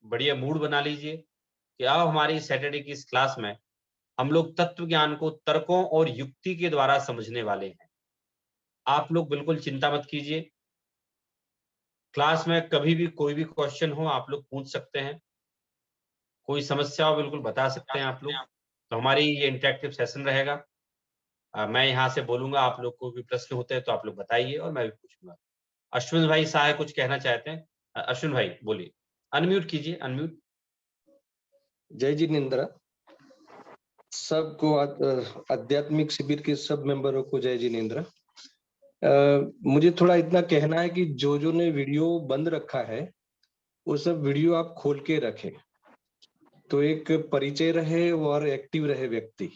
बढ़िया मूड बना लीजिए कि अब हमारी सैटरडे की इस क्लास में हम लोग तत्व ज्ञान को तर्कों और युक्ति के द्वारा समझने वाले हैं। आप लोग बिल्कुल चिंता मत कीजिए, क्लास में कभी भी कोई भी क्वेश्चन हो आप लोग पूछ सकते हैं, कोई समस्या हो बिल्कुल बता सकते हैं आप लोग। तो हमारी ये इंटरेक्टिव सेशन रहेगा। मैं यहाँ से बोलूंगा, आप लोग को भी प्रश्न होते हैं तो आप लोग बताइए और मैं भी पूछूंगा। अश्विन भाई साहे कुछ कहना चाहते हैं? अश्विन भाई बोलिए, अनम्यूट कीजिए, अनम्यूट। जय जिनेन्द्र। सबको आध्यात्मिक शिविर के सब मेंबरों को जय जिनेन्द्र। मुझे थोड़ा इतना कहना है कि जो ने वीडियो बंद रखा है वो सब वीडियो आप खोल के रखें, तो एक परिचय रहे और एक्टिव रहे व्यक्ति।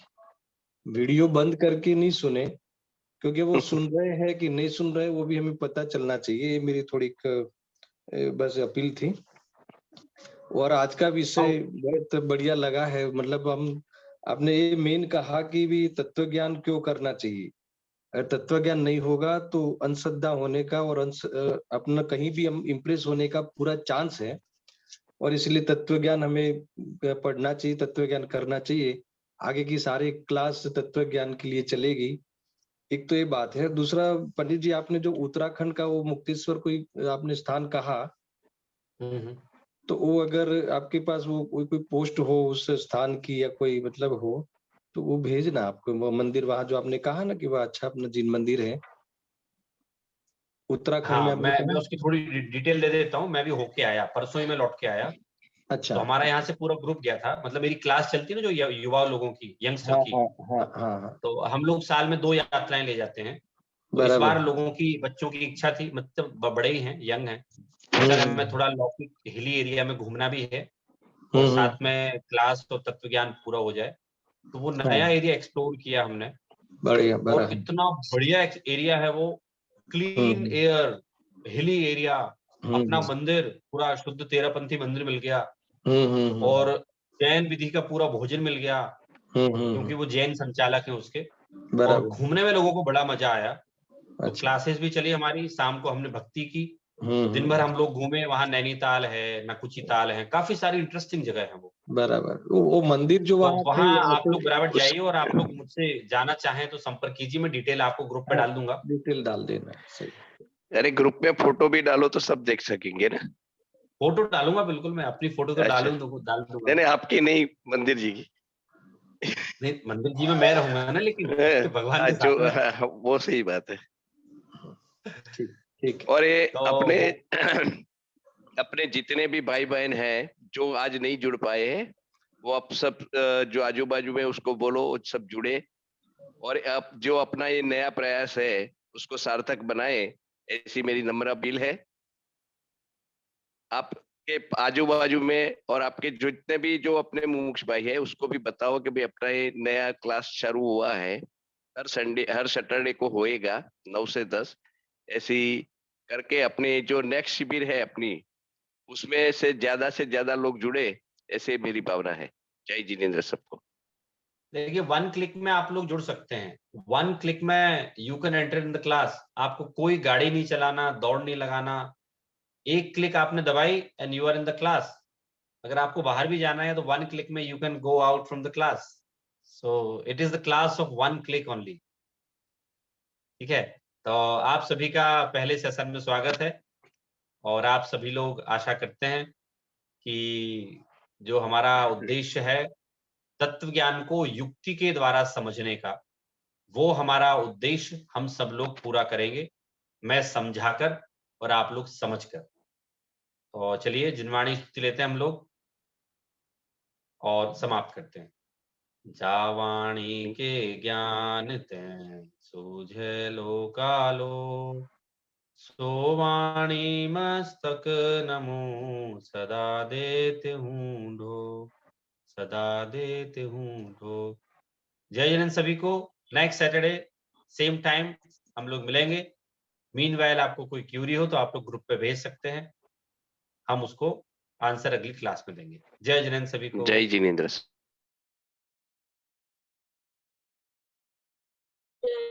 वीडियो बंद करके नहीं सुने, क्योंकि वो सुन रहे हैं कि नहीं सुन रहे वो भी हमें पता चलना चाहिए। ये मेरी थोड़ी बस अपील थी। और आज का विषय बहुत बढ़िया लगा है। मतलब आपने ये मेन कहा कि भी तत्व ज्ञान क्यों करना चाहिए। अगर तत्व ज्ञान नहीं होगा तो अंधश्रद्धा होने का और अपना कहीं भी हम इम्प्रेस होने का पूरा चांस है। और इसलिए तत्व ज्ञान हमें पढ़ना चाहिए, तत्व ज्ञान करना चाहिए। आगे की सारी क्लास तत्व ज्ञान के लिए चलेगी। एक तो ये बात है। दूसरा, पंडित जी आपने जो उत्तराखंड का वो मुक्तेश्वर कोई आपने स्थान कहा, तो वो अगर आपके पास वो कोई पोस्ट हो उस स्थान की या कोई मतलब हो तो वो भेजना आपको। वो मंदिर वहां जो आपने कहा ना कि वह अच्छा अपना जिन मंदिर है, उत्तराखंड में हाँ, हमने मैं उसकी थोड़ी डिटेल दे देता हूँ। मैं भी होके आया, परसों ही मैं लौट के आया। अच्छा। तो हमारा यहाँ से पूरा ग्रुप गया था, मतलब मेरी क्लास चलती है ना जो युवा लोगों की, यंगस्टर हाँ की। हाँ। तो हम लोग साल में 2 यात्राएं ले जाते हैं। तो इस बराबर। बार लोगों की, बच्चों की इच्छा थी, मतलब बड़े ही हैं, यंग हैं, सर हमें थोड़ा लौकिक हिली एरिया में घूमना भी है और साथ में क्लास तो तत्व ज्ञान पूरा हो जाए। तो वो नया एरिया एक्सप्लोर किया हमने। बढ़िया, और इतना बढ़िया एरिया है वो, क्लीन एयर, हिली एरिया, अपना मंदिर पूरा शुद्ध तेरापंथी मंदिर मिल गया और जैन विधि का पूरा भोजन मिल गया, क्योंकि वो जैन संचालक हैं उसके। और घूमने में लोगों को बड़ा मजा आया। तो क्लासेस भी चली हमारी, शाम को हमने भक्ति की, तो दिन भर हम लोग घूमे। वहाँ नैनीताल है, नकुची ताल है, काफी सारी इंटरेस्टिंग जगह है वो। बराबर। वो मंदिर जो तो वहाँ वहाँ आप लोग बराबर जाइए और आप लोग मुझसे जाना चाहें तो संपर्क कीजिए। मैं डिटेल आपको ग्रुप पे डाल दूंगा। डिटेल डाल देना। सही। अरे ग्रुप में फोटो भी डालो तो सब देख सकेंगे ना। फोटो डालूंगा, बिल्कुल मैं अपनी फोटो तो अच्छा। डाल दूंगा। नहीं, आपकी नहीं, मंदिर जी की। नहीं, मंदिर जी में मैं रहूंगा ना, लेकिन भगवान के साथ में। वो सही बात है। ठीक। और ये तो अपने अपने जितने भी भाई बहन हैं जो आज नहीं जुड़ पाए हैं, वो अब सब जो आजू बाजू में उसको बोलो, सब जुड़े। और अब जो अपना ये नया प्रयास है उसको सार्थक बनाए, ऐसी मेरी नम्र अपील है। आपके आजू बाजू में और आपके जितने भी जो अपने मुमुक्ष भाई है उसको भी बताओ कि भाई अपना ये नया क्लास शुरू हुआ है, हर सैटरडे को होएगा 9 से 10। ऐसी करके अपने जो नेक्स्ट शिविर है अपनी, उसमें से ज्यादा लोग जुड़े, ऐसे मेरी भावना है। जय जिनेंद्र सबको। देखिए, 1 क्लिक में आप लोग जुड़ सकते हैं। 1 क्लिक में you can enter in the class. आपको कोई गाड़ी नहीं चलाना, दौड़ नहीं लगाना। 1 क्लिक आपने दबाई and you are in the class. अगर आपको बाहर भी जाना है तो 1 क्लिक में you can go out from the class. So it is the class of 1 click only. ठीक है, तो आप सभी का पहले सेशन में स्वागत है। और आप सभी लोग आशा करते हैं कि जो हमारा उद्देश्य है तत्व ज्ञान को युक्ति के द्वारा समझने का, वो हमारा उद्देश्य हम सब लोग पूरा करेंगे। मैं समझाकर और आप लोग समझकर। तो चलिए जिनवाणी स्तुति लेते हैं हम लोग और समाप्त करते हैं। जावाणी के ज्ञान तैं सूझे लोकालो, सोवाणी मस्तक नमो सदा देते हूँ ढो, सदा देते हूँ ढो। जय जिनेंद्र सभी को। नेक्स्ट सैटरडे सेम टाइम हम लोग मिलेंगे। मीनवाइल आपको कोई क्यूरी हो तो आप लोग ग्रुप पे भेज सकते हैं, हम उसको आंसर अगली क्लास में देंगे। जय जिनेंद्र सभी को। जय जिनेंद्र।